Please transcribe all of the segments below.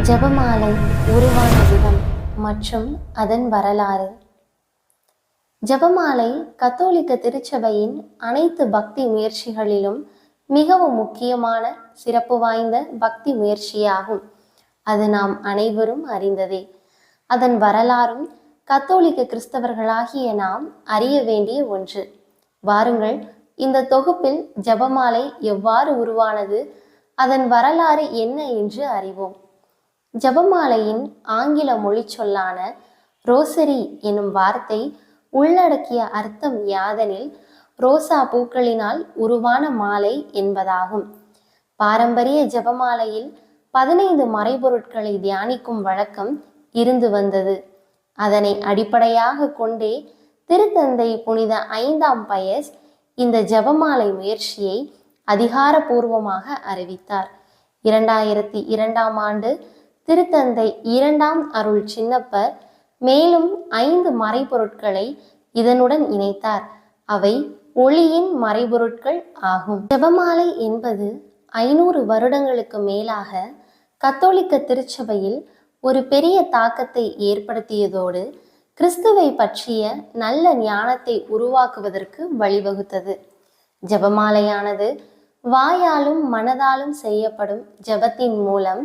ஜெபமாலை உருவான விதம் மற்றும் அதன் வரலாறு. ஜெபமாலை கத்தோலிக்க திருச்சபையின் அனைத்து பக்தி முயற்சிகளிலும் மிகவும் முக்கியமான சிறப்பு வாய்ந்த பக்தி முயற்சியாகும். அது நாம் அனைவரும் அறிந்ததே. அதன் வரலாறும் கத்தோலிக்க கிறிஸ்தவர்களாகிய நாம் அறிய வேண்டிய ஒன்று. வாருங்கள், இந்த தொகுப்பில் ஜெபமாலை எவ்வாறு உருவானது, அதன் வரலாறு என்ன என்று அறிவோம். ஜெபமாலையின் ஆங்கில மொழி சொல்லான ரோசரி எனும் வார்த்தை உள்ளடக்கிய அர்த்தம் யாதெனில், ரோசா பூக்களினால் உருவான மாலை என்பதாகும். பாரம்பரிய ஜெபமாலையில் 15 மறைபொருட்களை தியானிக்கும் வழக்கம் இருந்து வந்தது. அதனை அடிப்படையாக கொண்டே திருத்தந்தை புனித 5ஆம் பயஸ் இந்த ஜெபமாலை முயற்சியை அதிகாரபூர்வமாக அறிவித்தார். 2002ஆம் ஆண்டு திருத்தந்தை 2ஆம் அருள் சின்னப்பர் மேலும் 5 மறைபொருட்களை இதனுடன் இணைத்தார். அவை ஒளியின் மறைபொருட்கள் ஆகும். ஜெபமாலை என்பது 500 வருடங்களுக்கு மேலாக கத்தோலிக்க திருச்சபையில் ஒரு பெரிய தாக்கத்தை ஏற்படுத்தியதோடு கிறிஸ்துவை பற்றிய நல்ல ஞானத்தை உருவாக்குவதற்கு வழிவகுத்தது. ஜெபமாலையானது வாயாலும் மனதாலும் செய்யப்படும் ஜெபத்தின் மூலம்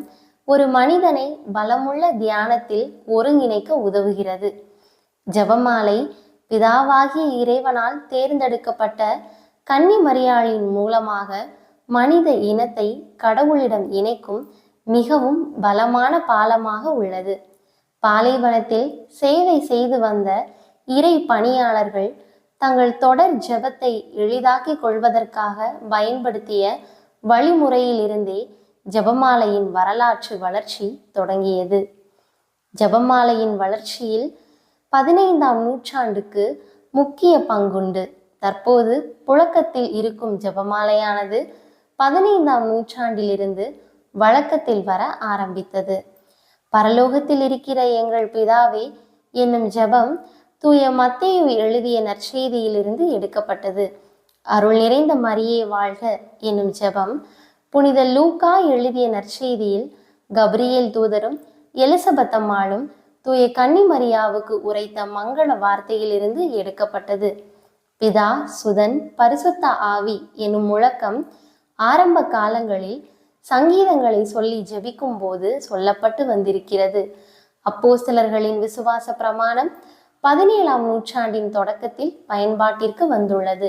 ஒரு மனிதனை பலமுள்ள தியானத்தில் ஒருங்கிணைக்க உதவுகிறது. ஜெபமாலை பிதாவாகிய இறைவனால் தேர்ந்தெடுக்கப்பட்ட கன்னி மரியாளின் மூலமாக மனித இனத்தை கடவுளிடம் இணைக்கும் மிகவும் பலமான பாலமாக உள்ளது. பாலைவனத்தில் சேவை செய்து வந்த இறை பணியாளர்கள் தங்கள் தொடர் ஜெபத்தை எளிதாக்கி கொள்வதற்காக பயன்படுத்திய வழிமுறையிலிருந்தே ஜெபமாலையின் வரலாற்று வளர்ச்சி தொடங்கியது. ஜெபமாலையின் வளர்ச்சியில் 15ஆம் நூற்றாண்டுக்கு முக்கிய பங்குண்டு. தற்போது புழக்கத்தில் இருக்கும் ஜெபமாலையானது 15ஆம் நூற்றாண்டிலிருந்து வழக்கத்தில் வர ஆரம்பித்தது. பரலோகத்தில் இருக்கிற எங்கள் பிதாவே என்னும் ஜெபம் தூய மத்தேயு எழுதிய நற்செய்தியிலிருந்து எடுக்கப்பட்டது. அருள் நிறைந்த மரியே வாழ்க என்னும் ஜெபம் புனித லூக்கா எழுதிய நற்செய்தியில் கபிரியேல் தூதரும் எலிசபெத் அம்மாளும் தூய கன்னி மரியாவுக்கு உரைத்த மங்கள வார்த்தையிலிருந்து எடுக்கப்பட்டது. பிதா, சுதன், பரிசுத்த ஆவி எனும் முழக்கம் ஆரம்ப காலங்களில் சங்கீதங்களை சொல்லி ஜெபிக்கும் போது சொல்லப்பட்டு வந்திருக்கிறது. அப்போஸ்தலர்களின் விசுவாச பிரமாணம் 17ஆம் நூற்றாண்டின் தொடக்கத்தில் பயன்பாட்டிற்கு வந்துள்ளது.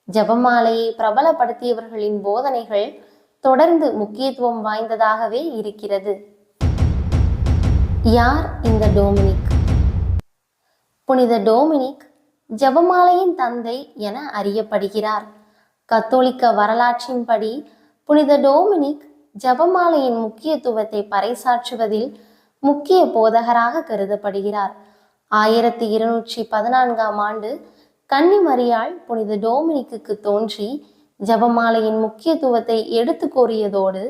ஜெபமாலையை பிரபலப்படுத்தியவர்களின் போதனைகள் தொடர்ந்து முக்கியத்துவம் வாய்ந்ததாகவே இருக்கிறது. யார் இந்த டோமினிக்? புனித டோமினிக் ஜெபமாலையின் தந்தை என அறியப்படுகிறார். கத்தோலிக்க வரலாற்றின்படி புனித டோமினிக் ஜெபமாலையின் முக்கியத்துவத்தை பறைசாற்றுவதில் முக்கிய போதகராக கருதப்படுகிறார். 1214ஆம் ஆண்டு கன்னி மரியாள் புனித டோமினிக்கு தோன்றி ஜெபமாலையின் முக்கியத்துவத்தை எடுத்து கூறியதோடு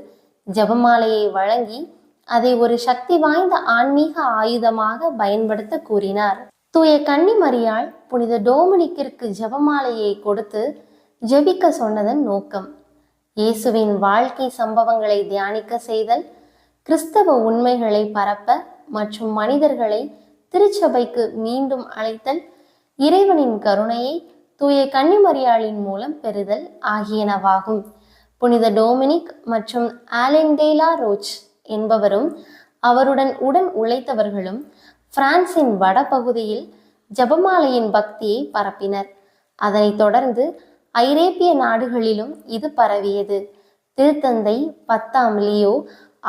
ஜெபமாலையை வழங்கி அதை ஒரு சக்தி வாய்ந்த ஆன்மீக ஆயுதமாக பயன்படுத்த கூறினார். தூய கன்னி மரியாள் புனித டோமினிக்கிற்கு ஜெபமாலையை கொடுத்து ஜெபிக்க சொன்னதன் நோக்கம் இயேசுவின் வாழ்க்கை சம்பவங்களை தியானிக்க செய்தல், கிறிஸ்தவ உண்மைகளை பரப்ப மற்றும் மனிதர்களை திருச்சபைக்கு மீண்டும் அழைத்தல், இறைவனின் கருணையை தூய கன்னி மரியாளின் மூலம் பெறுதல் ஆகியனவாகும். புனித டோமினிக் மற்றும் ஆலென்டேலா ரோச் என்பவரும் அவருடன் உடன் உழைத்தவர்களும் பிரான்சின் வடபகுதியில் ஜெபமாலையின் பக்தியை பரப்பினர். அதனைத் தொடர்ந்து ஐரோப்பிய நாடுகளிலும் இது பரவியது. திருத்தந்தை 10ஆம் லியோ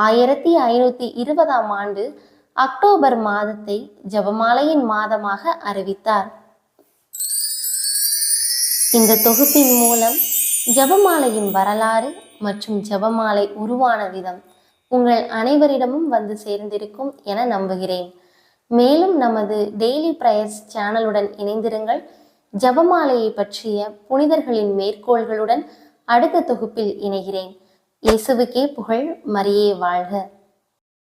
1520ஆம் ஆண்டு அக்டோபர் மாதத்தை ஜெபமாலையின் மாதமாக அறிவித்தார். இந்த தொகுப்பின் மூலம் ஜெபமாலையின் வரலாறு மற்றும் ஜெபமாலை உருவான விதம் உங்கள் அனைவரிடமும் வந்து சேர்ந்திருக்கும் என நம்புகிறேன். மேலும் நமது டெய்லி பிரேயர்ஸ் சேனலுடன் இணைந்திருங்கள். ஜெபமாலையை பற்றிய புனிதர்களின் மேற்கோள்களுடன் அடுத்த தொகுப்பில் இணைகிறேன். இயேசுவுக்கே புகழ், மரியே வாழ்க.